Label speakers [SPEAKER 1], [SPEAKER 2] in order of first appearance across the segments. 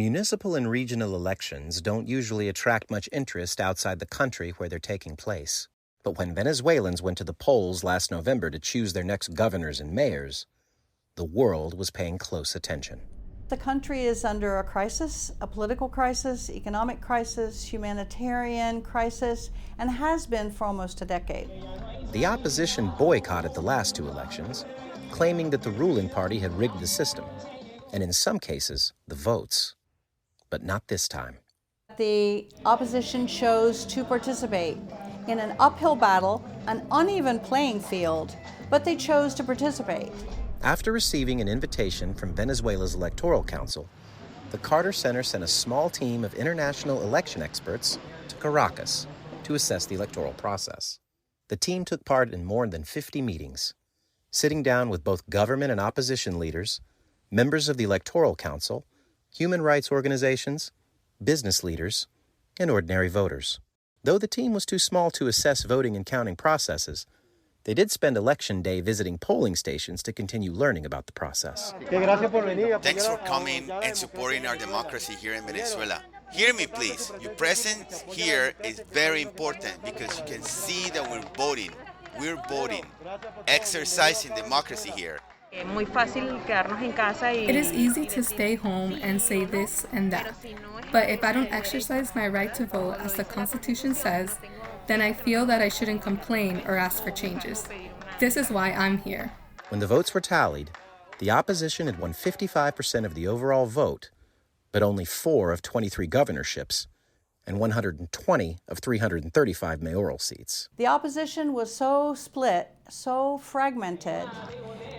[SPEAKER 1] Municipal and regional elections don't usually attract much interest outside the country where they're taking place. But when Venezuelans went to the polls last November to choose their next governors and mayors, the world was paying close attention.
[SPEAKER 2] The country is under a crisis, a political crisis, economic crisis, humanitarian crisis, and has been for almost a decade.
[SPEAKER 1] The opposition boycotted the last two elections, claiming that the ruling party had rigged the system, and in some cases, the votes. But not this time.
[SPEAKER 2] The opposition chose to participate in an uphill battle, an uneven playing field, but they chose to participate.
[SPEAKER 1] After receiving an invitation from Venezuela's Electoral Council, the Carter Center sent a small team of international election experts to Caracas to assess the electoral process. The team took part in more than 50 meetings, sitting down with both government and opposition leaders, members of the Electoral Council, human rights organizations, business leaders, and ordinary voters. Though the team was too small to assess voting and counting processes, they did spend Election Day visiting polling stations to continue learning about the process.
[SPEAKER 3] Thanks for coming and supporting our democracy here in Venezuela. Hear me, please. Your presence here is very important because you can see that we're voting. We're voting, exercising democracy here.
[SPEAKER 4] It is easy to stay home and say this and that. But if I don't exercise my right to vote as the Constitution says, then I feel that I shouldn't complain or ask for changes. This is why I'm here.
[SPEAKER 1] When the votes were tallied, the opposition had won 55% of the overall vote, but only 4 of 23 governorships and 120 of 335 mayoral seats.
[SPEAKER 2] The opposition was so split, so fragmented,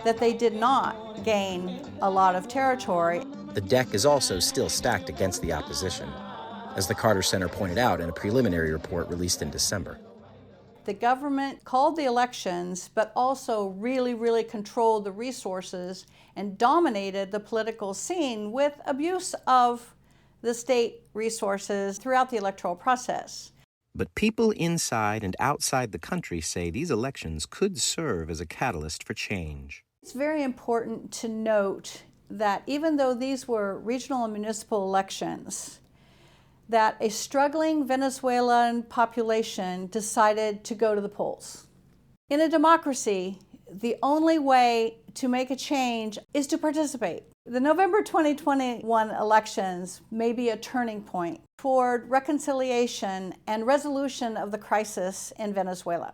[SPEAKER 2] that they did not gain a lot of territory.
[SPEAKER 1] The deck is also still stacked against the opposition, as the Carter Center pointed out in a preliminary report released in December.
[SPEAKER 2] The government called the elections, but also really controlled the resources and dominated the political scene with abuse of the state resources throughout the electoral process.
[SPEAKER 1] But people inside and outside the country say these elections could serve as a catalyst for change.
[SPEAKER 2] It's very important to note that even though these were regional and municipal elections, that a struggling Venezuelan population decided to go to the polls. In a democracy, the only way to make a change is to participate. The November 2021 elections may be a turning point toward reconciliation and resolution of the crisis in Venezuela.